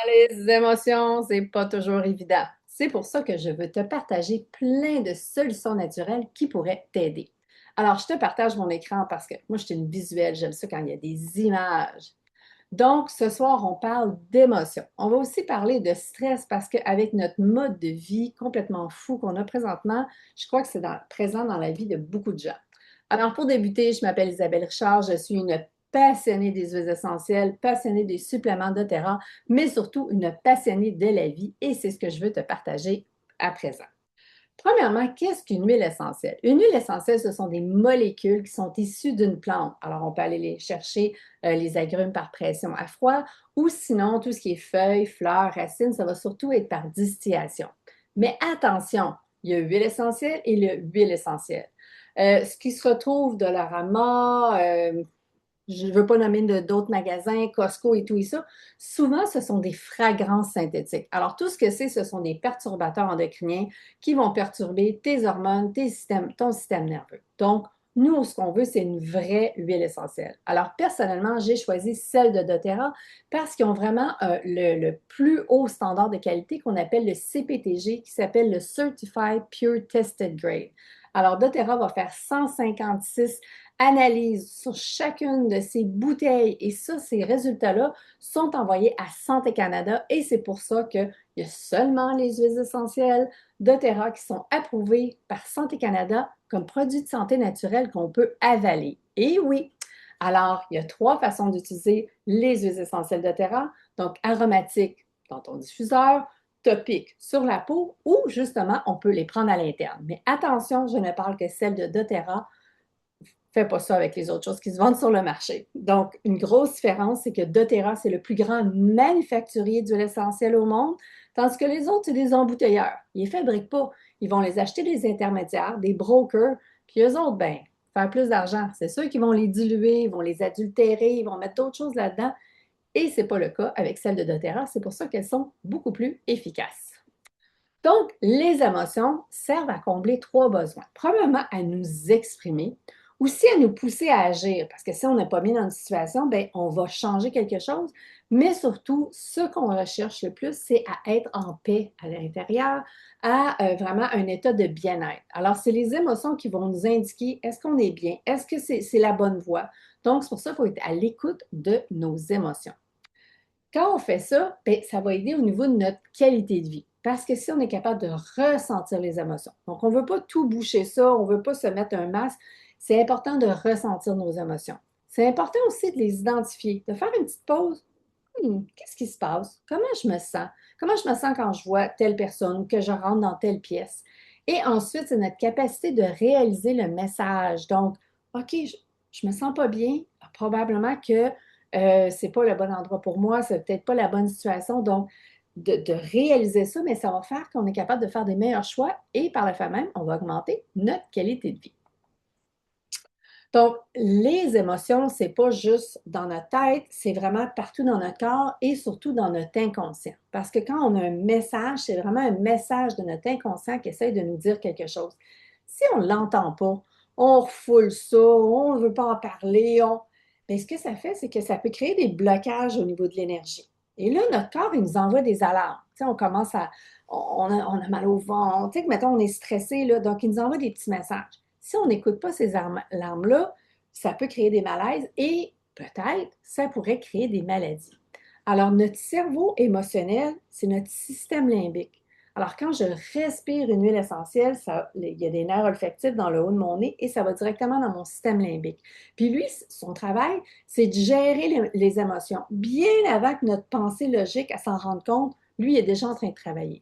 Les émotions, c'est pas toujours évident. C'est pour ça que je veux te partager plein de solutions naturelles qui pourraient t'aider. Alors, je te partage mon écran parce que moi, je suis une visuelle, j'aime ça quand il y a des images. Donc, ce soir, on parle d'émotions. On va aussi parler de stress parce qu'avec notre mode de vie complètement fou qu'on a présentement, je crois que c'est présent dans la vie de beaucoup de gens. Alors, pour débuter, je m'appelle Isabelle Richard, je suis une passionnée des huiles essentielles, passionnée des suppléments doTERRA, mais surtout une passionnée de la vie et c'est ce que je veux te partager à présent. Premièrement, qu'est-ce qu'une huile essentielle? Une huile essentielle, ce sont des molécules qui sont issues d'une plante. Alors, on peut aller les chercher, les agrumes par pression à froid, ou sinon, tout ce qui est feuilles, fleurs, racines, ça va surtout être par distillation. Mais attention, il y a huile essentielle et l'huile essentielle. Ce qui se retrouve de l'Arama, je ne veux pas nommer d'autres magasins, Costco et tout ça, souvent ce sont des fragrances synthétiques. Alors tout ce que c'est, ce sont des perturbateurs endocriniens qui vont perturber tes hormones, ton système nerveux. Donc, nous, ce qu'on veut, c'est une vraie huile essentielle. Alors, personnellement, j'ai choisi celle de doTERRA parce qu'ils ont vraiment le plus haut standard de qualité qu'on appelle le CPTG, qui s'appelle le Certified Pure Tested Grade. Alors, doTERRA va faire 156 analyse sur chacune de ces bouteilles et ça, ces résultats-là sont envoyés à Santé Canada et c'est pour ça qu'il y a seulement les huiles essentielles doTERRA qui sont approuvées par Santé Canada comme produits de santé naturels qu'on peut avaler. Et oui, alors il y a trois façons d'utiliser les huiles essentielles doTERRA, donc aromatiques dans ton diffuseur, topiques sur la peau ou justement on peut les prendre à l'interne. Mais attention, je ne parle que celle de doTERRA. Fais pas ça avec les autres choses qui se vendent sur le marché. Donc, une grosse différence, c'est que doTERRA, c'est le plus grand manufacturier d'huile essentielle au monde, tandis que les autres, c'est des embouteilleurs. Ils ne les fabriquent pas. Ils vont les acheter des intermédiaires, des brokers, puis eux autres, ben, faire plus d'argent. C'est sûr qu'ils vont les diluer, ils vont les adultérer, ils vont mettre d'autres choses là-dedans. Et ce n'est pas le cas avec celles de doTERRA. C'est pour ça qu'elles sont beaucoup plus efficaces. Donc, les émotions servent à combler trois besoins. Premièrement, à nous exprimer, aussi à nous pousser à agir, parce que si on n'est pas bien dans une situation, bien, on va changer quelque chose, mais surtout, ce qu'on recherche le plus, c'est à être en paix à l'intérieur, à vraiment un état de bien-être. Alors, c'est les émotions qui vont nous indiquer est-ce qu'on est bien, est-ce que c'est la bonne voie. Donc, c'est pour ça qu'il faut être à l'écoute de nos émotions. Quand on fait ça, bien, ça va aider au niveau de notre qualité de vie. Parce que si on est capable de ressentir les émotions, donc on ne veut pas tout boucher ça, on ne veut pas se mettre un masque, c'est important de ressentir nos émotions. C'est important aussi de les identifier, de faire une petite pause. Qu'est-ce qui se passe? Comment je me sens? Comment je me sens quand je vois telle personne ou que je rentre dans telle pièce? Et ensuite, c'est notre capacité de réaliser le message. Donc, OK, je ne me sens pas bien. Probablement que c'est pas le bon endroit pour moi, c'est peut-être pas la bonne situation. Donc, de réaliser ça, mais ça va faire qu'on est capable de faire des meilleurs choix et par le fait même, on va augmenter notre qualité de vie. Donc, les émotions, c'est pas juste dans notre tête, c'est vraiment partout dans notre corps et surtout dans notre inconscient. Parce que quand on a un message, c'est vraiment un message de notre inconscient qui essaie de nous dire quelque chose. Si on ne l'entend pas, on refoule ça, on ne veut pas en parler, bien, ce que ça fait, c'est que ça peut créer des blocages au niveau de l'énergie. Et là, notre corps, il nous envoie des alarmes. Tu sais, on commence à, on a mal au ventre, tu sais, que mettons, on est stressé, là, donc il nous envoie des petits messages. Si on n'écoute pas ces alarmes-là, ça peut créer des malaises et peut-être ça pourrait créer des maladies. Alors, notre cerveau émotionnel, c'est notre système limbique. Alors, quand je respire une huile essentielle, il y a des nerfs olfactifs dans le haut de mon nez et ça va directement dans mon système limbique. Puis lui, son travail, c'est de gérer les émotions. Bien avant que notre pensée logique à s'en rende compte, lui, il est déjà en train de travailler.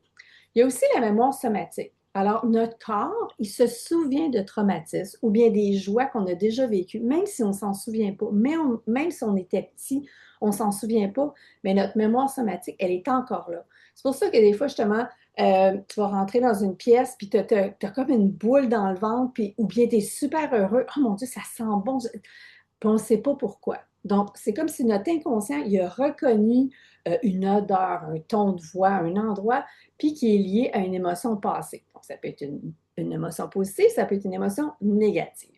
Il y a aussi la mémoire somatique. Alors, notre corps, il se souvient de traumatismes ou bien des joies qu'on a déjà vécues, même si on ne s'en souvient pas, même si on était petit, on ne s'en souvient pas, mais notre mémoire somatique, elle est encore là. C'est pour ça que des fois, justement, tu vas rentrer dans une pièce, puis tu as, comme une boule dans le ventre, puis, ou bien tu es super heureux. Oh mon Dieu, ça sent bon. Puis on ne sait pas pourquoi. Donc, c'est comme si notre inconscient, il a reconnu une odeur, un ton de voix, un endroit, puis qui est lié à une émotion passée. Donc, ça peut être une émotion positive, ça peut être une émotion négative.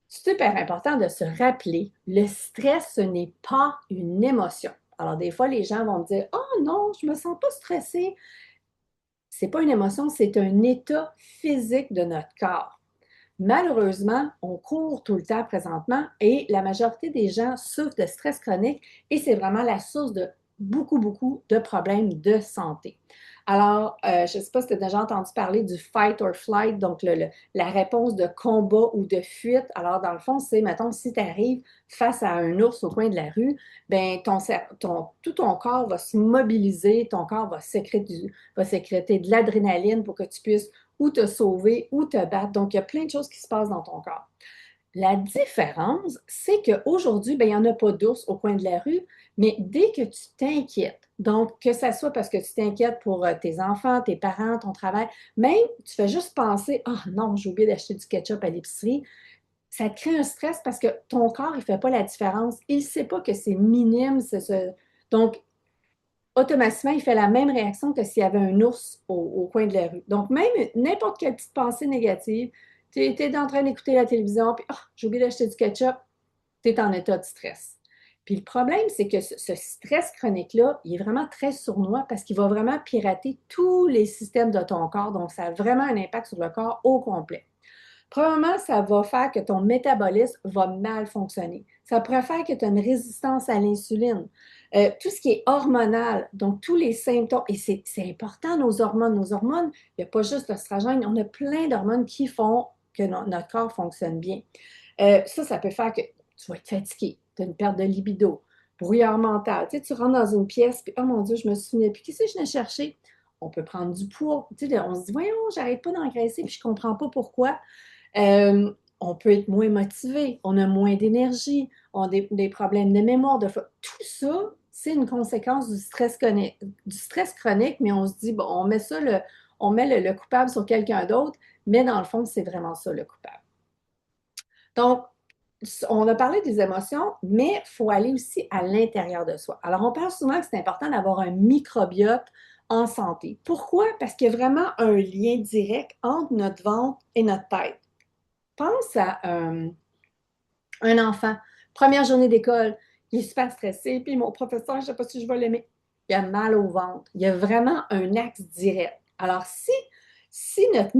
C'est super important de se rappeler, le stress, ce n'est pas une émotion. Alors, des fois, les gens vont me dire, oh non, je me sens pas stressée. C'est pas une émotion, c'est un état physique de notre corps. Malheureusement, on court tout le temps présentement et la majorité des gens souffrent de stress chronique et c'est vraiment la source de beaucoup, beaucoup de problèmes de santé. Alors, je ne sais pas si tu as déjà entendu parler du fight or flight, donc la réponse de combat ou de fuite. Alors, dans le fond, c'est, mettons, si tu arrives face à un ours au coin de la rue, ben tout ton corps va se mobiliser, ton corps va sécréter de l'adrénaline pour que tu puisses ou te sauver ou te battre. Donc, il y a plein de choses qui se passent dans ton corps. La différence, c'est qu'aujourd'hui, ben, il n'y en a pas d'ours au coin de la rue, mais dès que tu t'inquiètes, donc que ce soit parce que tu t'inquiètes pour tes enfants, tes parents, ton travail, même tu fais juste penser, oh non, j'ai oublié d'acheter du ketchup à l'épicerie, ça te crée un stress parce que ton corps, il ne fait pas la différence. Il ne sait pas que c'est minime. Donc, automatiquement, il fait la même réaction que s'il y avait un ours au coin de la rue. Donc, même n'importe quelle petite pensée négative, tu es en train d'écouter la télévision, puis oh, j'ai oublié d'acheter du ketchup, tu es en état de stress. Puis le problème, c'est que ce stress chronique-là, il est vraiment très sournois parce qu'il va vraiment pirater tous les systèmes de ton corps. Donc, ça a vraiment un impact sur le corps au complet. Premièrement, ça va faire que ton métabolisme va mal fonctionner. Ça pourrait faire que tu as une résistance à l'insuline. Tout ce qui est hormonal, donc tous les symptômes, et c'est important nos hormones. Nos hormones, il n'y a pas juste l'oestrogène, on a plein d'hormones qui font que notre corps fonctionne bien. Ça peut faire que tu vas être fatigué, tu as une perte de libido, brouillard mental. Tu sais, tu rentres dans une pièce, puis oh mon Dieu, je me souviens plus, qu'est-ce que je venais chercher? On peut prendre du poids. Tu sais, on se dit, voyons, j'arrête pas d'engraisser, puis je comprends pas pourquoi. On peut être moins motivé, on a moins d'énergie, on a des problèmes de mémoire. Tout ça, c'est une conséquence du stress chronique, mais on se dit, bon, on met le coupable sur quelqu'un d'autre, mais dans le fond, c'est vraiment ça le coupable. Donc, on a parlé des émotions, mais il faut aller aussi à l'intérieur de soi. Alors, on parle souvent que c'est important d'avoir un microbiote en santé. Pourquoi? Parce qu'il y a vraiment un lien direct entre notre ventre et notre tête. Pense à un enfant, première journée d'école, il est super stressé, puis mon professeur, je ne sais pas si je vais l'aimer. Il a mal au ventre. Il y a vraiment un axe direct. Alors, si notre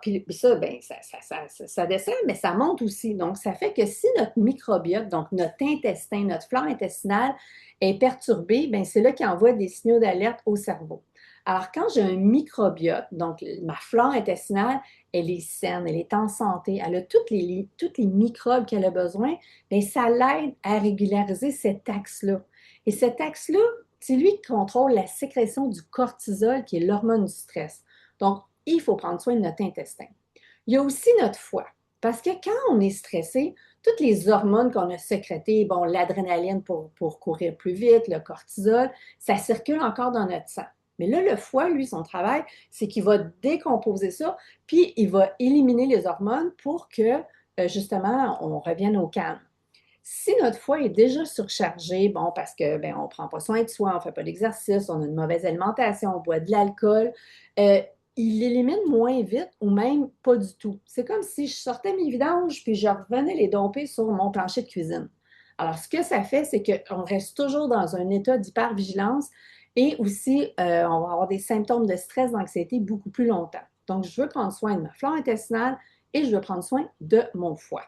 puis ça, ben, ça descend, mais ça monte aussi. Donc, ça fait que si notre microbiote, donc notre intestin, notre flore intestinale est perturbé, ben, c'est là qu'il envoie des signaux d'alerte au cerveau. Alors, quand j'ai un microbiote, donc ma flore intestinale, elle est saine, elle est en santé, elle a toutes les microbes qu'elle a besoin, bien, ça l'aide à régulariser cet axe-là. Et cet axe-là, c'est lui qui contrôle la sécrétion du cortisol, qui est l'hormone du stress. Donc, il faut prendre soin de notre intestin. Il y a aussi notre foie, parce que quand on est stressé, toutes les hormones qu'on a sécrétées, bon, l'adrénaline pour courir plus vite, le cortisol, ça circule encore dans notre sang. Mais là, le foie, lui, son travail, c'est qu'il va décomposer ça, puis il va éliminer les hormones pour que, justement, on revienne au calme. Si notre foie est déjà surchargé, bon, parce que ben, on ne prend pas soin de soi, on ne fait pas d'exercice, on a une mauvaise alimentation, on boit de l'alcool, euh, il l'élimine moins vite ou même pas du tout. C'est comme si je sortais mes vidanges puis je revenais les domper sur mon plancher de cuisine. Alors, ce que ça fait, c'est qu'on reste toujours dans un état d'hypervigilance et aussi, on va avoir des symptômes de stress, d'anxiété beaucoup plus longtemps. Donc, je veux prendre soin de ma flore intestinale et je veux prendre soin de mon foie.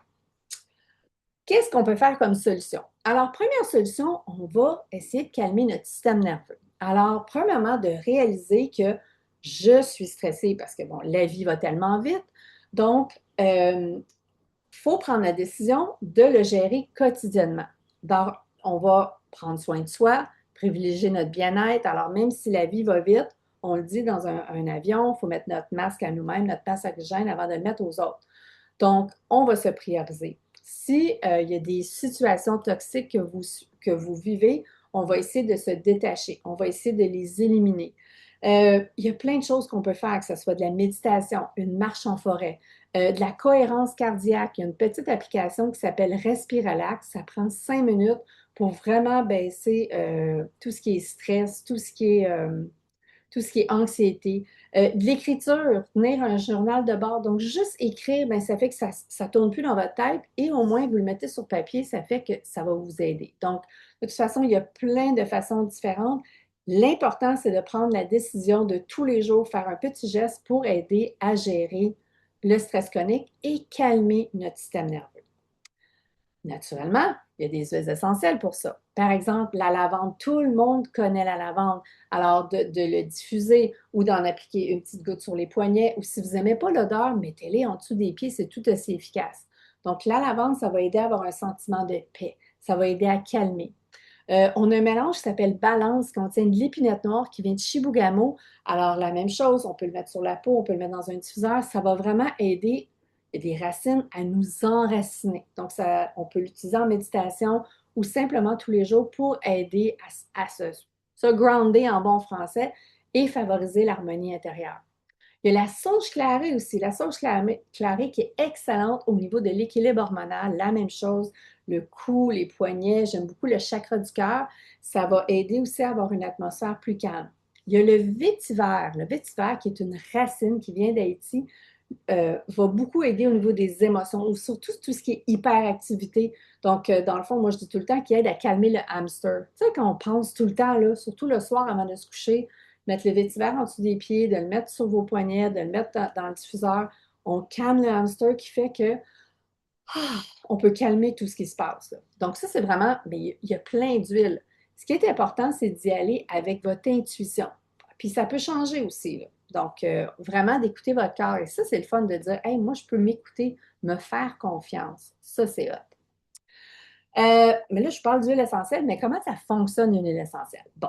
Qu'est-ce qu'on peut faire comme solution? Alors, première solution, on va essayer de calmer notre système nerveux. Alors, premièrement, de réaliser que je suis stressée parce que, bon, la vie va tellement vite. Donc, il faut prendre la décision de le gérer quotidiennement. Donc, on va prendre soin de soi, privilégier notre bien-être. Alors, même si la vie va vite, on le dit dans un avion, il faut mettre notre masque à nous-mêmes, notre passe oxygène avant de le mettre aux autres. Donc, on va se prioriser. Si il y a des situations toxiques que vous vivez, on va essayer de se détacher. On va essayer de les éliminer. Il y a plein de choses qu'on peut faire, que ce soit de la méditation, une marche en forêt, de la cohérence cardiaque. Il y a une petite application qui s'appelle Respiralax. Ça prend 5 minutes pour vraiment baisser tout ce qui est stress, tout ce qui est anxiété. De l'écriture, tenir un journal de bord. Donc, juste écrire, bien, ça fait que ça ne tourne plus dans votre tête et au moins, vous le mettez sur papier, ça fait que ça va vous aider. Donc, De toute façon, il y a plein de façons différentes. L'important, c'est de prendre la décision de tous les jours faire un petit geste pour aider à gérer le stress chronique et calmer notre système nerveux. Naturellement, il y a des huiles essentielles pour ça. Par exemple, la lavande, tout le monde connaît la lavande. Alors, de le diffuser ou d'en appliquer une petite goutte sur les poignets, ou si vous n'aimez pas l'odeur, mettez-les en dessous des pieds, c'est tout aussi efficace. Donc, la lavande, ça va aider à avoir un sentiment de paix. Ça va aider à calmer. On a un mélange qui s'appelle Balance, qui contient de l'épinette noire qui vient de Chibougamau. Alors, la même chose, on peut le mettre sur la peau, on peut le mettre dans un diffuseur. Ça va vraiment aider les racines à nous enraciner. Donc, ça, on peut l'utiliser en méditation ou simplement tous les jours pour aider à se grounder en bon français et favoriser l'harmonie intérieure. Il y a la sauge clarée aussi. La sauge clarée qui est excellente au niveau de l'équilibre hormonal. La même chose, le cou, les poignets. J'aime beaucoup le chakra du cœur. Ça va aider aussi à avoir une atmosphère plus calme. Il y a le vétiver. Le vétiver, qui est une racine qui vient d'Haïti, va beaucoup aider au niveau des émotions, ou surtout tout ce qui est hyperactivité. Donc, dans le fond, moi, je dis tout le temps qu'il aide à calmer le hamster. Tu sais, quand on pense tout le temps, là, surtout le soir avant de se coucher, mettre le vétiver en dessous des pieds, de le mettre sur vos poignets, de le mettre dans le diffuseur, on calme le hamster qui fait que on peut calmer tout ce qui se passe, là. Donc, ça, c'est vraiment, mais il y a plein d'huiles. Ce qui est important, c'est d'y aller avec votre intuition. Puis ça peut changer aussi, là. Donc, vraiment d'écouter votre corps. Et ça, c'est le fun de dire, hey, moi, je peux m'écouter, me faire confiance. Ça, c'est hot. Mais là, je parle d'huile essentielle, mais comment ça fonctionne une huile essentielle? Bon,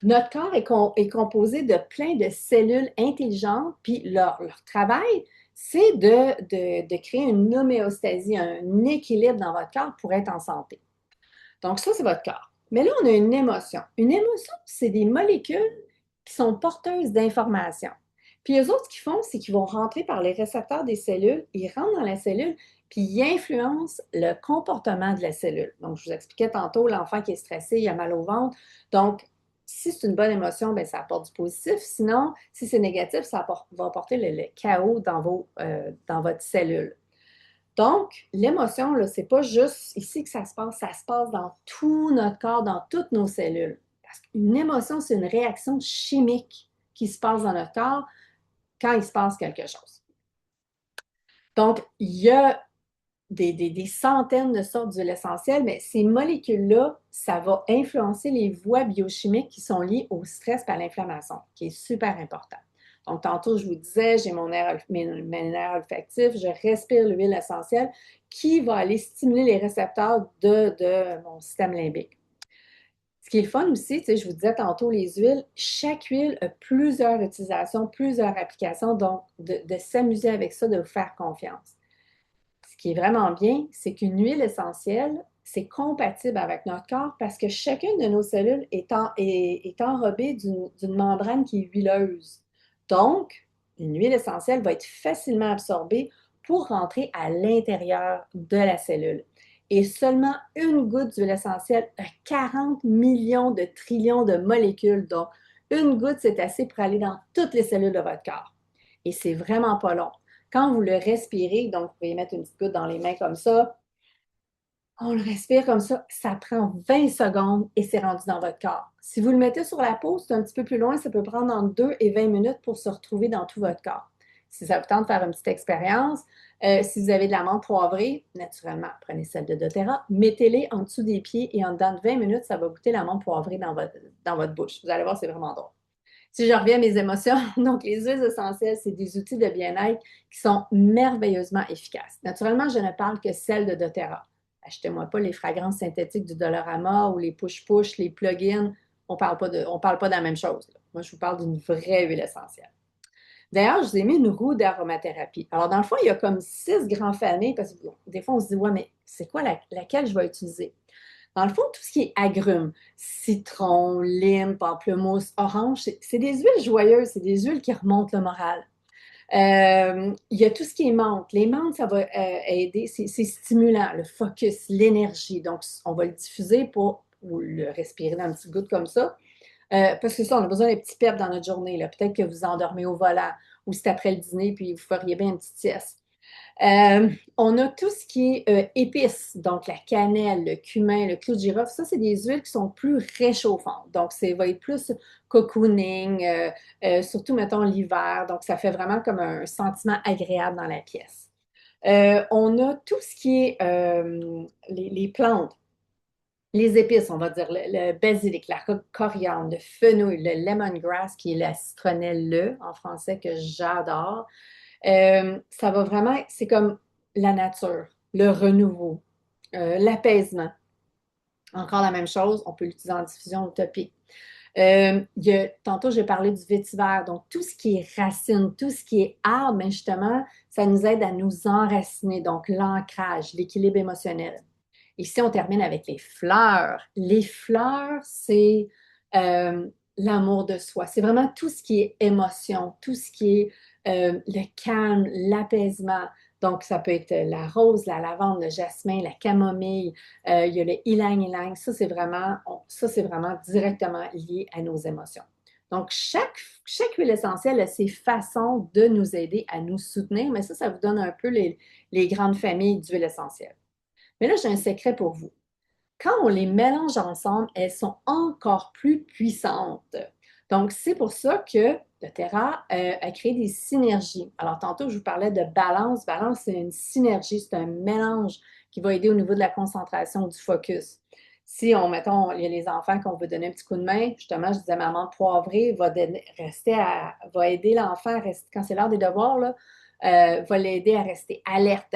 notre corps est composé de plein de cellules intelligentes, puis leur travail, c'est de créer une homéostasie, un équilibre dans votre corps pour être en santé. Donc, ça, c'est votre corps. Mais là, on a une émotion. Une émotion, c'est des molécules qui sont porteuses d'informations. Puis, eux autres, ce qu'ils font, c'est qu'ils vont rentrer par les récepteurs des cellules, ils rentrent dans la cellule, puis ils influencent le comportement de la cellule. Donc, je vous expliquais tantôt, l'enfant qui est stressé, il a mal au ventre. Donc, si c'est une bonne émotion, bien, ça apporte du positif. Sinon, si c'est négatif, va apporter le chaos dans votre cellule. Donc, l'émotion, là, c'est pas juste ici que ça se passe dans tout notre corps, dans toutes nos cellules. Parce qu'une émotion, c'est une réaction chimique qui se passe dans notre corps quand il se passe quelque chose. Donc, il y a des centaines de sortes d'huiles essentielles, mais ces molécules-là, ça va influencer les voies biochimiques qui sont liées au stress et à l'inflammation, qui est super important. Donc, tantôt, je vous disais, j'ai mes nerfs olfactifs, je respire l'huile essentielle qui va aller stimuler les récepteurs de mon système limbique. Ce qui est le fun aussi, tu sais, je vous disais tantôt, les huiles, chaque huile a plusieurs utilisations, plusieurs applications, donc de s'amuser avec ça, de vous faire confiance. Ce qui est vraiment bien, c'est qu'une huile essentielle, c'est compatible avec notre corps parce que chacune de nos cellules est enrobée d'une membrane qui est huileuse. Donc, une huile essentielle va être facilement absorbée pour rentrer à l'intérieur de la cellule. Et seulement une goutte d'huile essentielle a 40 millions de trillions de molécules. Donc, une goutte, c'est assez pour aller dans toutes les cellules de votre corps. Et c'est vraiment pas long. Quand vous le respirez, donc vous pouvez mettre une petite goutte dans les mains comme ça, on le respire comme ça prend 20 secondes et c'est rendu dans votre corps. Si vous le mettez sur la peau, c'est un petit peu plus loin, ça peut prendre entre 2 et 20 minutes pour se retrouver dans tout votre corps. Si ça vous tente de faire une petite expérience, si vous avez de la menthe poivrée, naturellement, prenez celle de doTERRA, mettez-les en dessous des pieds et en dedans de 20 minutes, ça va goûter la menthe poivrée dans votre bouche. Vous allez voir, c'est vraiment drôle. Si je reviens à mes émotions, donc les huiles essentielles, c'est des outils de bien-être qui sont merveilleusement efficaces. Naturellement, je ne parle que celles de doTERRA. Achetez-moi pas les fragrances synthétiques du Dollarama ou les push-push, les plugins. On parle pas de la même chose, là. Moi, je vous parle d'une vraie huile essentielle. D'ailleurs, je vous ai mis une roue d'aromathérapie. Alors, dans le fond, il y a comme 6 grandes familles parce que bon, des fois, on se dit, ouais, mais c'est quoi laquelle je vais utiliser? Dans le fond, tout ce qui est agrumes, citron, lime, pamplemousse, orange, c'est des huiles joyeuses, c'est des huiles qui remontent le moral. Il y a tout ce qui est menthe. Les menthes, ça va aider, c'est stimulant, le focus, l'énergie. Donc, on va le diffuser pour ou le respirer dans une petite goutte comme ça. Parce que ça, on a besoin d'un petit pep dans notre journée, là. Peut-être que vous endormez au volant ou c'est après le dîner, puis vous feriez bien une petite sieste. On a tout ce qui est épices, donc la cannelle, le cumin, le clou de girofle. Ça, c'est des huiles qui sont plus réchauffantes. Donc, ça va être plus cocooning, surtout, mettons, l'hiver. Donc, ça fait vraiment comme un sentiment agréable dans la pièce. On a tout ce qui est les plantes, les épices, on va dire, le basilic, la coriandre, le fenouil, le lemongrass, qui est la citronnelle en français, que j'adore. Ça va vraiment, c'est comme la nature, le renouveau, l'apaisement. Encore la même chose, on peut l'utiliser en diffusion utopique. Tantôt, j'ai parlé du vétiver, donc tout ce qui est racine, tout ce qui est arbre, ben justement, ça nous aide à nous enraciner, donc l'ancrage, l'équilibre émotionnel. Ici, on termine avec les fleurs. Les fleurs, c'est euh, l'amour de soi. C'est vraiment tout ce qui est émotion, tout ce qui est le calme, l'apaisement. Donc, ça peut être la rose, la lavande, le jasmin, la camomille, il y a le ylang-ylang. Ça, c'est vraiment directement lié à nos émotions. Donc, chaque huile essentielle a ses façons de nous aider à nous soutenir, mais ça vous donne un peu les grandes familles d'huiles essentielles. Mais là, j'ai un secret pour vous. Quand on les mélange ensemble, elles sont encore plus puissantes. Donc, c'est pour ça que doTERRA a créé des synergies. Alors, tantôt, je vous parlais de balance. Balance, c'est une synergie, c'est un mélange qui va aider au niveau de la concentration, du focus. Si mettons, il y a les enfants qu'on veut donner un petit coup de main, justement, je disais, maman poivrée va aider l'enfant, quand c'est l'heure des devoirs, là, va l'aider à rester alerte,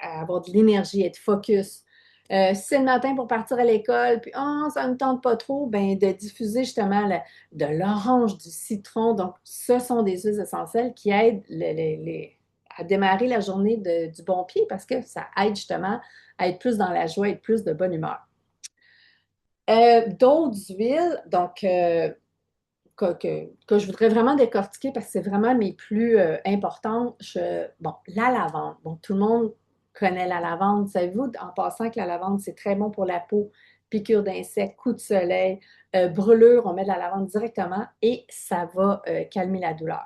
à avoir de l'énergie, être focus. Si c'est le matin pour partir à l'école, puis oh, ça ne me tente pas trop, ben, de diffuser justement de l'orange, du citron. Donc, ce sont des huiles essentielles qui aident à démarrer la journée du bon pied parce que ça aide justement à être plus dans la joie et plus de bonne humeur. D'autres huiles, donc, que je voudrais vraiment décortiquer parce que c'est vraiment mes plus importantes. Bon, la lavande. Bon, tout le monde connaît la lavande. Savez-vous, en passant, que la lavande, c'est très bon pour la peau, piqûre d'insectes, coup de soleil, brûlure, on met de la lavande directement et ça va calmer la douleur.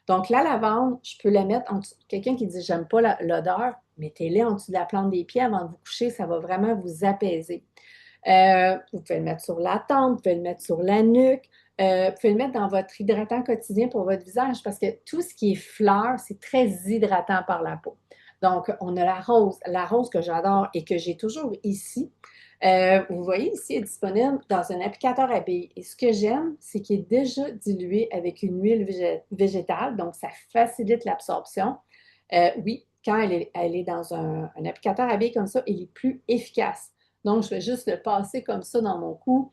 Donc, la lavande, je peux la mettre en dessous. Quelqu'un qui dit j'aime pas l'odeur, mettez-la en dessous de la plante des pieds avant de vous coucher, ça va vraiment vous apaiser. Vous pouvez le mettre sur la tempe, vous pouvez le mettre sur la nuque, vous pouvez le mettre dans votre hydratant quotidien pour votre visage parce que tout ce qui est fleurs, c'est très hydratant par la peau. Donc, on a la rose que j'adore et que j'ai toujours ici. Vous voyez ici, elle est disponible dans un applicateur à billes. Et ce que j'aime, c'est qu'il est déjà dilué avec une huile végétale, donc ça facilite l'absorption. Oui, quand elle est dans un applicateur à billes comme ça, elle est plus efficace. Donc, je vais juste le passer comme ça dans mon cou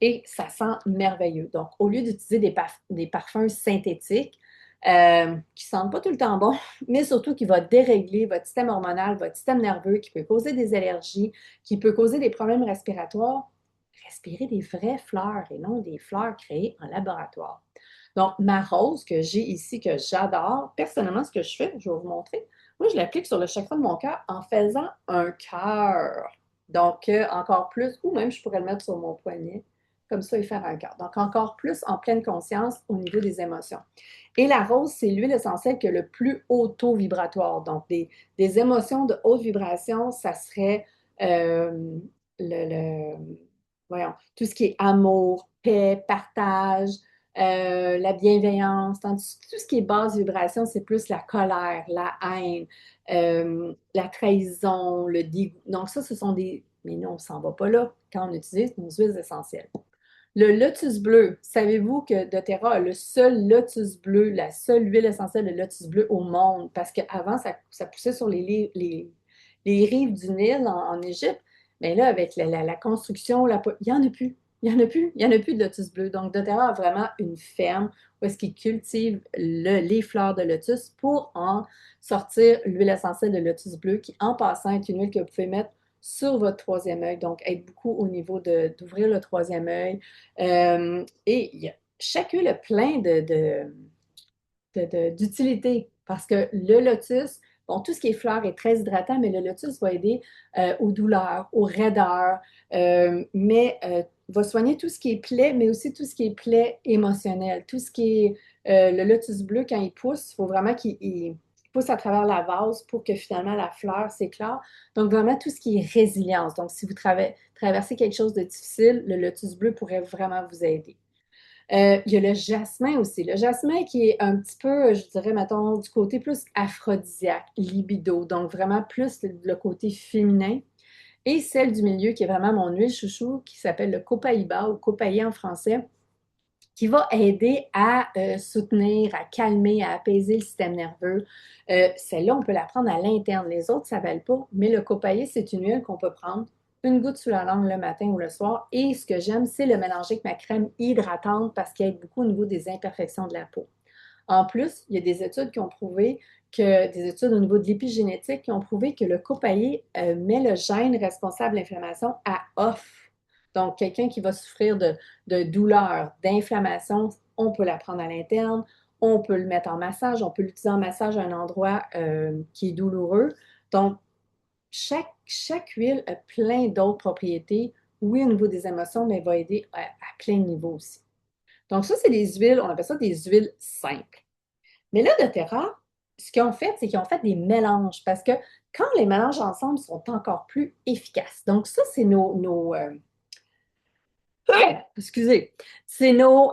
et ça sent merveilleux. Donc, au lieu d'utiliser des parfums synthétiques qui ne sentent pas tout le temps bon, mais surtout qui va dérégler votre système hormonal, votre système nerveux, qui peut causer des allergies, qui peut causer des problèmes respiratoires, respirez des vraies fleurs et non des fleurs créées en laboratoire. Donc, ma rose que j'ai ici, que j'adore, personnellement, ce que je fais, je vais vous montrer. Moi, je l'applique sur le chakra de mon cœur en faisant un cœur. Donc, encore plus, ou même je pourrais le mettre sur mon poignet, comme ça, et faire un cœur. Donc, encore plus en pleine conscience au niveau des émotions. Et la rose, c'est l'huile essentielle qui a le plus haut taux vibratoire. Donc, des émotions de haute vibration, ça serait euh, le, voyons, tout ce qui est amour, paix, partage, la bienveillance. Tandis que tout ce qui est basse vibration, c'est plus la colère, la haine, la trahison, le dégoût. Donc, ça, ce sont des... Mais nous, on ne s'en va pas là quand on utilise nos huiles essentielles. Le lotus bleu, savez-vous que doTERRA a le seul lotus bleu, la seule huile essentielle de lotus bleu au monde? Parce qu'avant, ça poussait sur les rives du Nil en Égypte. Mais là, avec la construction, il n'y en a plus. Il n'y en a plus. Il n'y en a plus de lotus bleu. Donc, doTERRA a vraiment une ferme où est-ce qu'ils cultivent les fleurs de lotus pour en sortir l'huile essentielle de lotus bleu qui, en passant, est une huile que vous pouvez mettre sur votre troisième œil. Donc, aide beaucoup au niveau d'ouvrir le troisième œil. Et chaque huile a plein d'utilité parce que le lotus, bon, tout ce qui est fleurs est très hydratant, mais le lotus va aider aux douleurs, aux raideurs, va soigner tout ce qui est plaie, mais aussi tout ce qui est plaie émotionnelle. Tout ce qui est le lotus bleu, quand il pousse, il faut vraiment qu'il pousse à travers la vase pour que finalement la fleur s'éclore. Donc, vraiment tout ce qui est résilience. Donc, si vous traversez quelque chose de difficile, le lotus bleu pourrait vraiment vous aider. Il y a le jasmin aussi. Le jasmin qui est un petit peu, je dirais, mettons, du côté plus aphrodisiaque, libido, donc vraiment plus le côté féminin. Et celle du milieu qui est vraiment mon huile chouchou, qui s'appelle le copaïba ou copaïa en français, qui va aider à soutenir, à calmer, à apaiser le système nerveux. Celle-là, on peut la prendre à l'interne. Les autres, ça ne valent pas, mais le copaïa, c'est une huile qu'on peut prendre une goutte sous la langue le matin ou le soir. Et ce que j'aime, c'est le mélanger avec ma crème hydratante parce qu'elle aide beaucoup au niveau des imperfections de la peau. En plus, il y a des études qui ont prouvé des études au niveau de l'épigénétique qui ont prouvé que le copaïa met le gène responsable de l'inflammation à off. Donc, quelqu'un qui va souffrir de douleur, d'inflammation, on peut la prendre à l'interne, on peut le mettre en massage, on peut l'utiliser en massage à un endroit qui est douloureux. Donc, chaque huile a plein d'autres propriétés. Oui, au niveau des émotions, mais elle va aider à plein de niveaux aussi. Donc, ça, c'est des huiles, on appelle ça des huiles simples. Mais là, doTERRA, ce qu'ils ont fait, c'est qu'ils ont fait des mélanges parce que quand les mélanges ensemble sont encore plus efficaces. Donc, ça, c'est excusez, c'est nos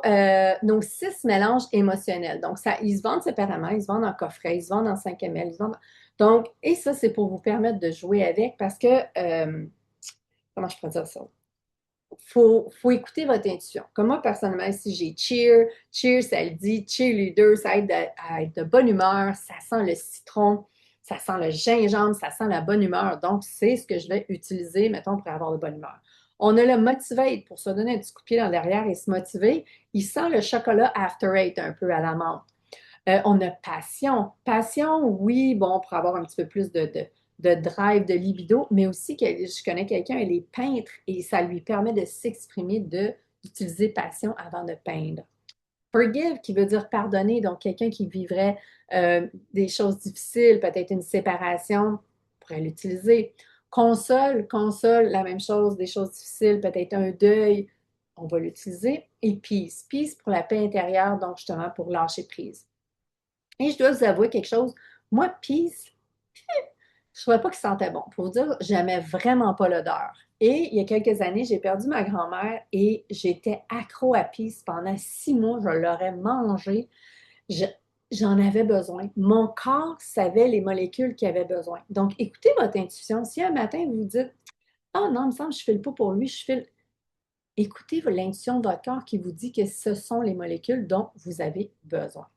6 mélanges émotionnels. Donc, ça, ils se vendent séparément, ils se vendent en coffret, ils se vendent en 5 ml, ils se vendent... Donc, et ça, c'est pour vous permettre de jouer avec parce que, comment je pourrais dire ça? Faut écouter votre intuition. Comme moi, personnellement, ici, j'ai cheer. Cheer, ça le dit. Cheerleader, ça aide à être de bonne humeur. Ça sent le citron. Ça sent le gingembre. Ça sent la bonne humeur. Donc, c'est ce que je vais utiliser, mettons, pour avoir de bonne humeur. On a le Motivate pour se donner un petit coup de pied dans derrière et se motiver. Il sent le chocolat After Eight un peu à la menthe. On a passion. Passion, oui, bon, pour avoir un petit peu plus de drive, de libido, mais aussi que je connais quelqu'un, elle est peintre et ça lui permet de s'exprimer, d'utiliser passion avant de peindre. Forgive, qui veut dire pardonner, donc quelqu'un qui vivrait des choses difficiles, peut-être une séparation, pourrait l'utiliser. Console, la même chose, des choses difficiles, peut-être un deuil, on va l'utiliser. Et peace pour la paix intérieure, donc justement pour lâcher prise. Et je dois vous avouer quelque chose, moi, peace, je ne trouvais pas qu'il sentait bon. Pour vous dire, j'aimais vraiment pas l'odeur. Et il y a quelques années, j'ai perdu ma grand-mère et j'étais accro à Peace pendant 6 mois. Je l'aurais mangé. Je- J'en avais besoin. Mon corps savait les molécules qu'il avait besoin. Donc, écoutez votre intuition. Si un matin, vous vous dites, oh non, il me semble que je file pas pour lui, je file. Écoutez l'intuition de votre corps qui vous dit que ce sont les molécules dont vous avez besoin.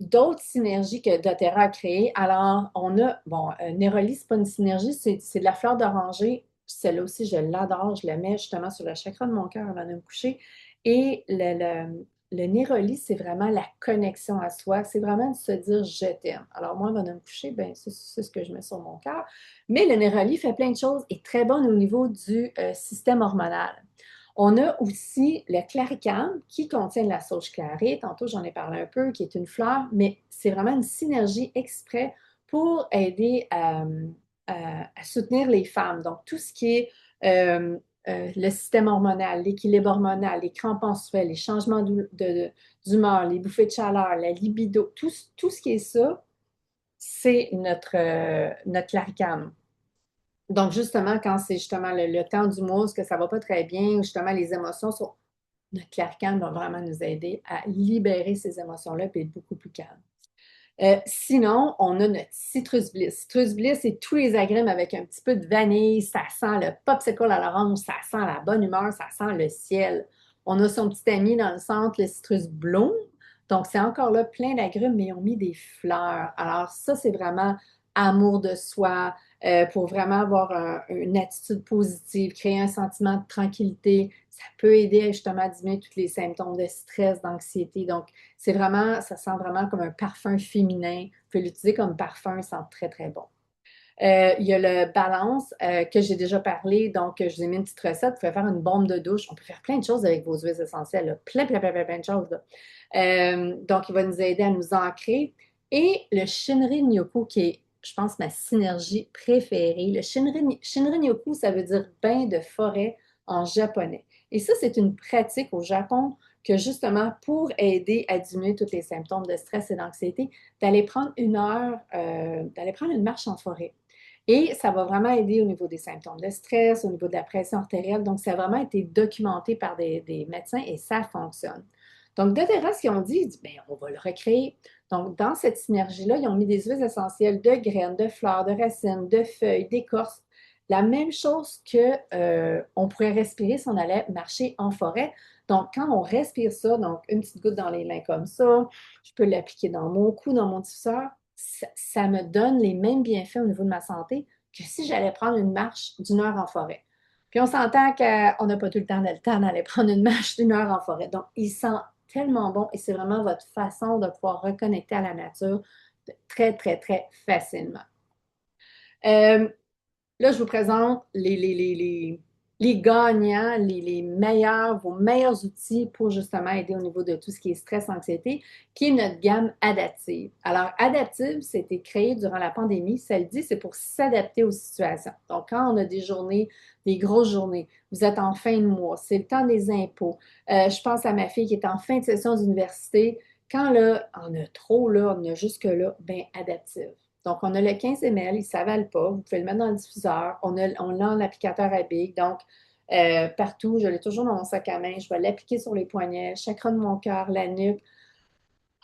D'autres synergies que doTERRA a créées. Alors, on a, bon, Neroli, c'est pas une synergie, c'est de la fleur d'oranger. Celle-là aussi, je l'adore. Je la mets justement sur le chakra de mon cœur avant de me coucher. Et le Neroli, c'est vraiment la connexion à soi. C'est vraiment de se dire je t'aime. Alors, moi, avant de me coucher, ben, c'est ce que je mets sur mon cœur. Mais le Neroli fait plein de choses et très bonne au niveau du système hormonal. On a aussi le claricane qui contient de la sauge clarée. Tantôt, j'en ai parlé un peu, qui est une fleur, mais c'est vraiment une synergie exprès pour aider à soutenir les femmes. Donc, tout ce qui est le système hormonal, l'équilibre hormonal, les crampes menstruelles, les changements d'humeur, les bouffées de chaleur, la libido, tout ce qui est ça, c'est notre claricane. Donc, justement, quand c'est justement le temps du mois, que ça ne va pas très bien, ou justement les émotions sont. Notre claricane va vraiment nous aider à libérer ces émotions-là et être beaucoup plus calme. Sinon, on a notre Citrus Bliss. Citrus Bliss, c'est tous les agrumes avec un petit peu de vanille. Ça sent le popsicle à l'orange, ça sent la bonne humeur, ça sent le ciel. On a son petit ami dans le centre, le Citrus Bloom. Donc, c'est encore là plein d'agrumes, mais ils ont mis des fleurs. Alors, ça, c'est vraiment amour de soi, pour vraiment avoir une attitude positive, créer un sentiment de tranquillité. Ça peut aider justement à diminuer tous les symptômes de stress, d'anxiété. Donc, c'est vraiment, ça sent vraiment comme un parfum féminin. Vous pouvez l'utiliser comme parfum, ça sent très, très bon. Il y a le balance que j'ai déjà parlé. Donc, je vous ai mis une petite recette. Vous pouvez faire une bombe de douche. On peut faire plein de choses avec vos huiles essentielles. Là. Plein de choses. Là. Donc, il va nous aider à nous ancrer. Et le Shinrin Yoku, qui est, je pense, ma synergie préférée. Le Shinrin Yoku, ça veut dire bain de forêt en japonais. Et ça, c'est une pratique au Japon que justement, pour aider à diminuer tous les symptômes de stress et d'anxiété, d'aller prendre une heure, d'aller prendre une marche en forêt. Et ça va vraiment aider au niveau des symptômes de stress, au niveau de la pression artérielle. Donc, ça a vraiment été documenté par des médecins et ça fonctionne. Donc, doTERRA, ce qu'ils ont dit, ils disent, bien, on va le recréer. Donc, dans cette synergie-là, ils ont mis des huiles essentielles de graines, de fleurs, de racines, de feuilles, d'écorces. La même chose que on pourrait respirer si on allait marcher en forêt. Donc, quand on respire ça, donc une petite goutte dans les mains comme ça, je peux l'appliquer dans mon cou, dans mon diffuseur, ça me donne les mêmes bienfaits au niveau de ma santé que si j'allais prendre une marche d'une heure en forêt. Puis on s'entend qu'on n'a pas tout le temps d'aller prendre une marche d'une heure en forêt. Donc, il sent tellement bon et c'est vraiment votre façon de pouvoir reconnecter à la nature très, très, très facilement. Euh, Là, je vous présente les gagnants, les meilleurs, vos meilleurs outils pour justement aider au niveau de tout ce qui est stress, anxiété, qui est notre gamme adaptive. Alors, adaptive, c'était créé durant la pandémie. Ça le dit, c'est pour s'adapter aux situations. Donc, quand on a des journées, des grosses journées, vous êtes en fin de mois, c'est le temps des impôts. Je pense à ma fille qui est en fin de session d'université. Quand là, on a trop, là, on a jusque-là, bien adaptive. Donc, on a le 15 ml, il ne s'avale pas. Vous pouvez le mettre dans le diffuseur. On l'a en applicateur à billes. Donc, partout, je l'ai toujours dans mon sac à main. Je vais l'appliquer sur les poignets, chakra de mon cœur, la nuque.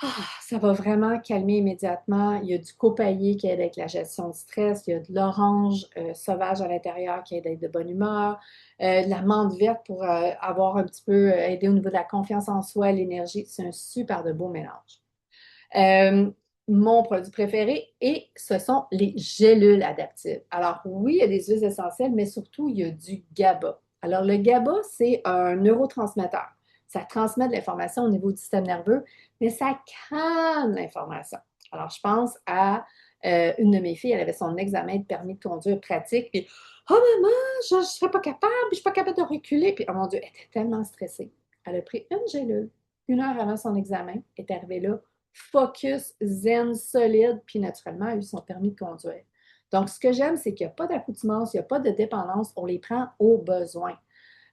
Ah, ça va vraiment calmer immédiatement. Il y a du copaillé qui aide avec la gestion du stress. Il y a de l'orange sauvage à l'intérieur qui aide avec de bonne humeur. De la menthe verte pour avoir un petit peu aidé au niveau de la confiance en soi, l'énergie. C'est un super de beau mélange. Euh, Mon produit préféré, et ce sont les gélules adaptives. Alors oui, il y a des huiles essentielles, mais surtout, il y a du GABA. Alors le GABA, c'est un neurotransmetteur. Ça transmet de l'information au niveau du système nerveux, mais ça calme l'information. Alors je pense à une de mes filles, elle avait son examen de permis de conduire pratique, puis « Oh maman, je ne serais pas capable, je ne suis pas capable de reculer. » Puis oh mon Dieu, elle était tellement stressée. Elle a pris une gélule, une heure avant son examen, est arrivée là, focus, zen, solide, puis naturellement, a eu son permis de conduire. Donc, ce que j'aime, c'est qu'il n'y a pas d'accoutumance, il n'y a pas de dépendance, on les prend au besoin.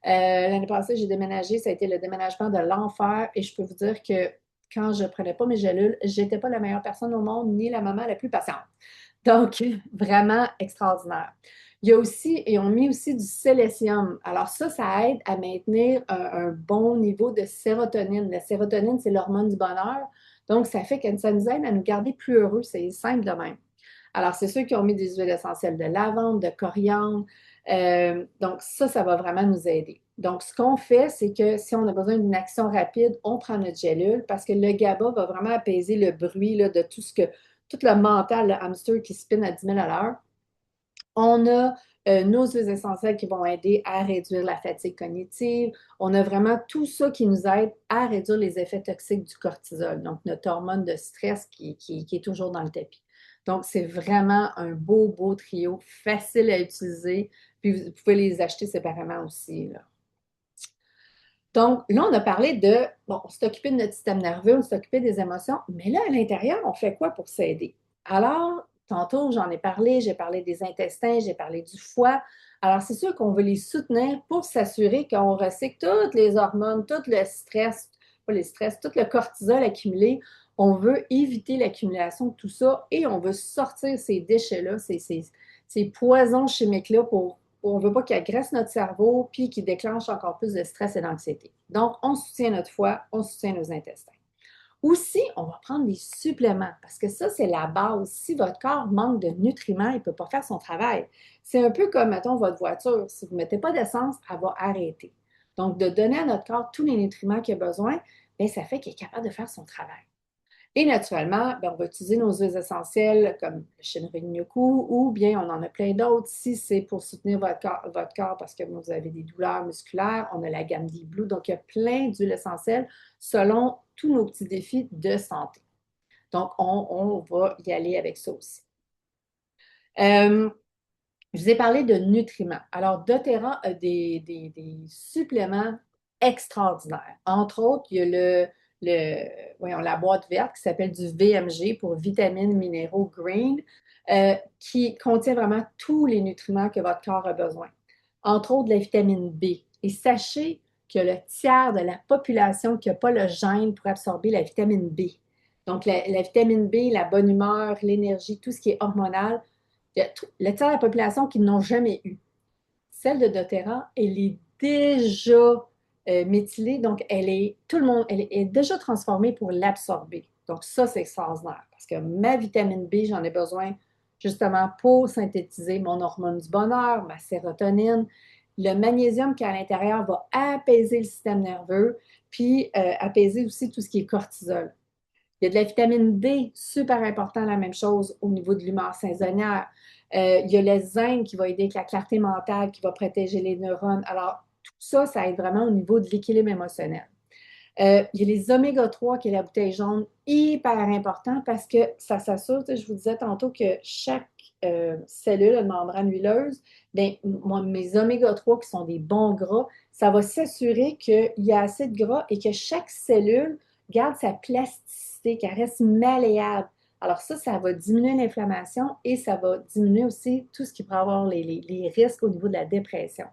L'année passée, j'ai déménagé, ça a été le déménagement de l'enfer et je peux vous dire que quand je ne prenais pas mes gélules, je n'étais pas la meilleure personne au monde ni la maman la plus patiente. Donc, vraiment extraordinaire. Il y a aussi, et on met aussi du sélénium. Alors ça aide à maintenir un bon niveau de sérotonine. La sérotonine, c'est l'hormone du bonheur. Donc, ça fait que ça nous aide à nous garder plus heureux. C'est simple de même. Alors, c'est ceux qui ont mis des huiles essentielles de lavande, de coriandre. Donc, ça va vraiment nous aider. Donc, ce qu'on fait, c'est que si on a besoin d'une action rapide, on prend notre gélule parce que le GABA va vraiment apaiser le bruit là, de tout le mental, le hamster qui spinne à 10 000 à l'heure. On a nos huiles essentielles qui vont aider à réduire la fatigue cognitive. On a vraiment tout ça qui nous aide à réduire les effets toxiques du cortisol, donc notre hormone de stress qui est toujours dans le tapis. Donc, c'est vraiment un beau, beau trio, facile à utiliser. Puis, vous pouvez les acheter séparément aussi, là. Donc, là, on a parlé de, bon, on s'est occupé de notre système nerveux, on s'est occupé des émotions, mais là, à l'intérieur, on fait quoi pour s'aider? Alors, tantôt, j'en ai parlé, j'ai parlé des intestins, j'ai parlé du foie. Alors, c'est sûr qu'on veut les soutenir pour s'assurer qu'on recycle toutes les hormones, tout le stress, pas les stress, tout le cortisol accumulé. On veut éviter l'accumulation de tout ça et on veut sortir ces déchets-là, ces poisons chimiques-là pour on ne veut pas qu'il agresse notre cerveau puis qu'il déclenche encore plus de stress et d'anxiété. Donc, on soutient notre foie, on soutient nos intestins. Aussi, on va prendre des suppléments parce que ça, c'est la base. Si votre corps manque de nutriments, il ne peut pas faire son travail. C'est un peu comme, mettons, votre voiture. Si vous ne mettez pas d'essence, elle va arrêter. Donc, de donner à notre corps tous les nutriments qu'il a besoin, bien, ça fait qu'il est capable de faire son travail. Et naturellement, ben, on va utiliser nos huiles essentielles comme le Shinrin-yoku ou bien on en a plein d'autres. Si c'est pour soutenir votre corps parce que vous avez des douleurs musculaires, on a la gamme D-Blue. Donc, il y a plein d'huiles essentielles selon tous nos petits défis de santé. Donc, on va y aller avec ça aussi. Je vous ai parlé de nutriments. Alors, doTERRA a des suppléments extraordinaires. Entre autres, il y a voyons, la boîte verte qui s'appelle du VMG pour vitamines, minéraux, green, qui contient vraiment tous les nutriments que votre corps a besoin. Entre autres, de la vitamine B. Et sachez qu'il y a le tiers de la population qui n'a pas le gène pour absorber la vitamine B. Donc, la vitamine B, la bonne humeur, l'énergie, tout ce qui est hormonal, il y a le tiers de la population qui n'ont jamais eu. Celle de doTERRA, elle est déjà méthylée, donc elle est déjà transformée pour l'absorber. Donc ça, c'est extraordinaire parce que ma vitamine B, j'en ai besoin justement pour synthétiser mon hormone du bonheur, ma sérotonine. Le magnésium qui est à l'intérieur va apaiser le système nerveux, puis apaiser aussi tout ce qui est cortisol. Il y a de la vitamine D, super important, la même chose au niveau de l'humeur saisonnière. Il y a le zinc qui va aider avec la clarté mentale, qui va protéger les neurones. Alors, tout ça, ça aide vraiment au niveau de l'équilibre émotionnel. Il y a les oméga 3 qui est la bouteille jaune, hyper important parce que ça s'assure, je vous disais tantôt que chaque cellule, une membrane huileuse, bien, mes oméga 3 qui sont des bons gras, ça va s'assurer qu'il y a assez de gras et que chaque cellule garde sa plasticité, qu'elle reste malléable. Alors ça va diminuer l'inflammation et ça va diminuer aussi tout ce qui pourrait avoir les risques au niveau de la dépression.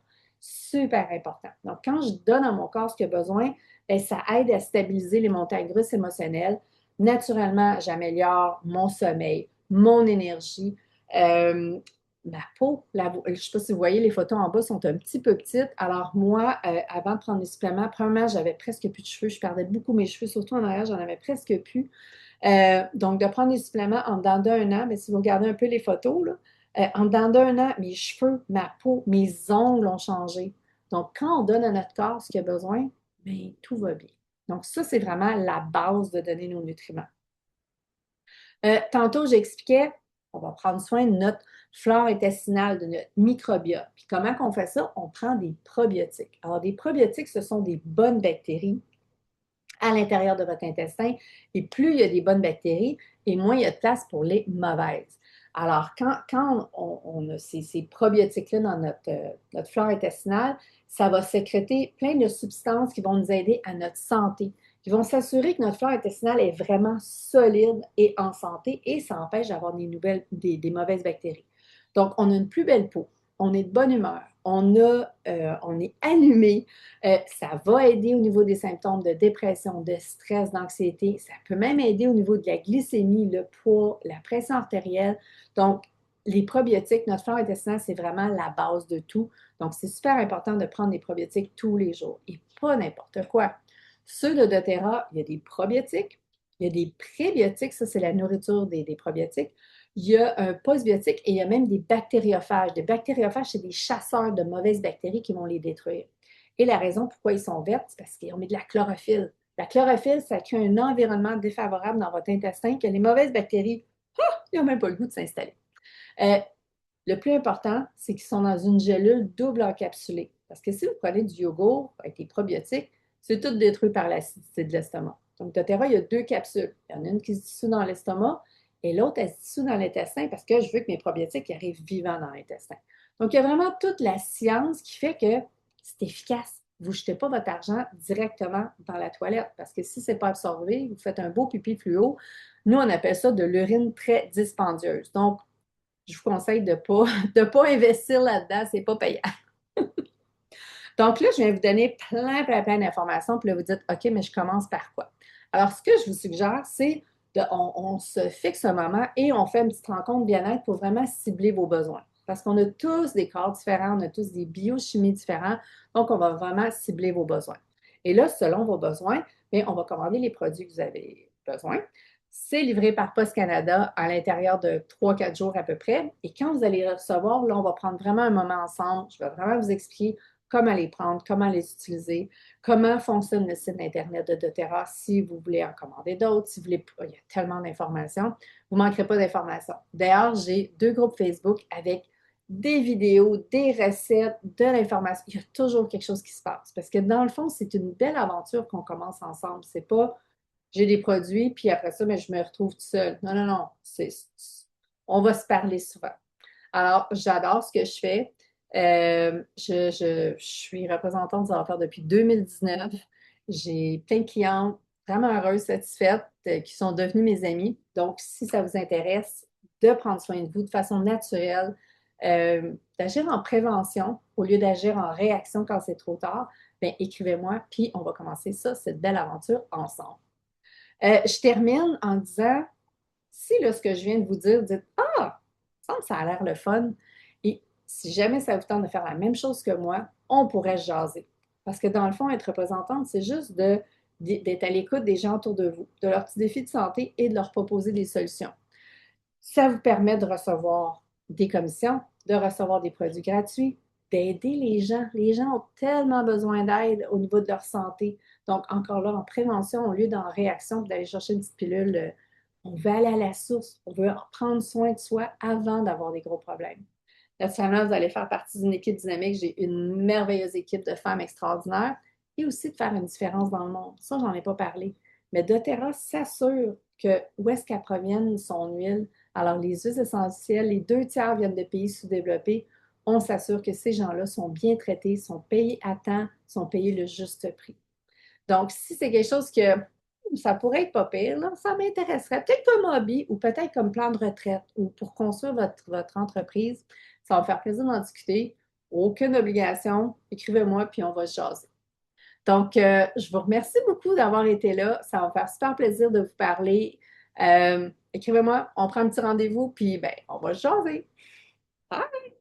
Super important. Donc, quand je donne à mon corps ce qu'il a besoin, bien, ça aide à stabiliser les montagnes russes émotionnelles. Naturellement, j'améliore mon sommeil, mon énergie, ma peau. Je ne sais pas si vous voyez, les photos en bas sont un petit peu petites. Alors moi, avant de prendre les suppléments, premièrement, j'avais presque plus de cheveux. Je perdais beaucoup mes cheveux, surtout en arrière, j'en avais presque plus. Donc, de prendre des suppléments en dedans d'un an, mais si vous regardez un peu les photos, là, en dedans d'un an, mes cheveux, ma peau, mes ongles ont changé. Donc, quand on donne à notre corps ce qu'il a besoin, bien, tout va bien. Donc, ça, c'est vraiment la base de donner nos nutriments. Tantôt, j'expliquais, on va prendre soin de notre flore intestinale, de notre microbiote. Puis comment on fait ça? On prend des probiotiques. Alors, des probiotiques, ce sont des bonnes bactéries à l'intérieur de votre intestin. Et plus il y a des bonnes bactéries, et moins il y a de place pour les mauvaises. Alors, quand on a ces probiotiques-là dans notre flore intestinale, ça va sécréter plein de substances qui vont nous aider à notre santé, qui vont s'assurer que notre flore intestinale est vraiment solide et en santé, et ça empêche d'avoir des mauvaises bactéries. Donc, on a une plus belle peau, on est de bonne humeur, on est allumé, ça va aider au niveau des symptômes de dépression, de stress, d'anxiété. Ça peut même aider au niveau de la glycémie, le poids, la pression artérielle. Donc, les probiotiques, notre flore intestinale, c'est vraiment la base de tout. Donc, c'est super important de prendre des probiotiques tous les jours et pas n'importe quoi. Ceux de doTERRA, il y a des probiotiques, il y a des prébiotiques, ça c'est la nourriture des probiotiques. Il y a un postbiotique et il y a même des bactériophages. Des bactériophages, c'est des chasseurs de mauvaises bactéries qui vont les détruire. Et la raison pourquoi ils sont verts, c'est parce qu'ils ont mis de la chlorophylle. La chlorophylle, ça crée un environnement défavorable dans votre intestin que les mauvaises bactéries, ils n'ont même pas le goût de s'installer. Euh, le plus important, c'est qu'ils sont dans une gélule double encapsulée. Parce que si vous prenez du yogourt avec des probiotiques, c'est tout détruit par l'acidité de l'estomac. Donc, doTERRA, il y a deux capsules. Il y en a une qui se dissout dans l'estomac et l'autre, elle se dissout dans l'intestin parce que je veux que mes probiotiques arrivent vivants dans l'intestin. Donc, il y a vraiment toute la science qui fait que c'est efficace. Vous ne jetez pas votre argent directement dans la toilette parce que si ce n'est pas absorbé, vous faites un beau pipi fluo. Nous, on appelle ça de l'urine très dispendieuse. Donc, je vous conseille de ne pas investir là-dedans, c'est pas payant. Donc là, je viens vous donner plein d'informations, puis là, vous dites, OK, mais je commence par quoi? Alors, ce que je vous suggère, c'est on se fixe un moment et on fait une petite rencontre bien-être pour vraiment cibler vos besoins. Parce qu'on a tous des corps différents, on a tous des biochimies différents, donc on va vraiment cibler vos besoins. Et là, selon vos besoins, bien, on va commander les produits que vous avez besoin. C'est livré par Post Canada à l'intérieur de 3-4 jours à peu près. Et quand vous allez les recevoir, là, on va prendre vraiment un moment ensemble. Je vais vraiment vous expliquer comment les prendre, comment les utiliser, comment fonctionne le site Internet de doTERRA si vous voulez en commander d'autres, si vous voulez, il y a tellement d'informations, vous ne manquerez pas d'informations. D'ailleurs, j'ai 2 groupes Facebook avec des vidéos, des recettes, de l'information. Il y a toujours quelque chose qui se passe parce que dans le fond, c'est une belle aventure qu'on commence ensemble. C'est pas j'ai des produits, puis après ça, mais je me retrouve tout seul. Non, non, non. On va se parler souvent. Alors, j'adore ce que je fais. Je suis représentante des affaires depuis 2019. J'ai plein de clientes vraiment heureuses, satisfaites, qui sont devenues mes amies. Donc, si ça vous intéresse de prendre soin de vous de façon naturelle, d'agir en prévention au lieu d'agir en réaction quand c'est trop tard, bien, écrivez-moi, puis on va commencer ça, cette belle aventure ensemble. Je termine en disant, si là, ce que je viens de vous dire, dites, ah, ça a l'air le fun. Et si jamais ça vous tente de faire la même chose que moi, on pourrait jaser. Parce que dans le fond, être représentante, c'est juste d'être à l'écoute des gens autour de vous, de leurs petits défis de santé et de leur proposer des solutions. Ça vous permet de recevoir des commissions, de recevoir des produits gratuits, d'aider les gens. Les gens ont tellement besoin d'aide au niveau de leur santé. Donc, encore là, en prévention, au lieu d'en réaction, d'aller chercher une petite pilule, on veut aller à la source. On veut prendre soin de soi avant d'avoir des gros problèmes. Naturellement, vous allez faire partie d'une équipe dynamique. J'ai une merveilleuse équipe de femmes extraordinaires et aussi de faire une différence dans le monde. Ça, j'en ai pas parlé. Mais doTERRA s'assure que où est-ce qu'elle provienne son huile. Alors, les huiles essentielles, les 2 tiers viennent de pays sous-développés. On s'assure que ces gens-là sont bien traités, sont payés à temps, sont payés le juste prix. Donc, si c'est quelque chose que ça pourrait être pas pire, là, ça m'intéresserait peut-être comme hobby ou peut-être comme plan de retraite ou pour construire votre entreprise. Ça va me faire plaisir d'en discuter. Aucune obligation. Écrivez-moi, puis on va se jaser. Donc, je vous remercie beaucoup d'avoir été là. Ça va me faire super plaisir de vous parler. Écrivez-moi, on prend un petit rendez-vous, puis ben, on va se jaser. Bye!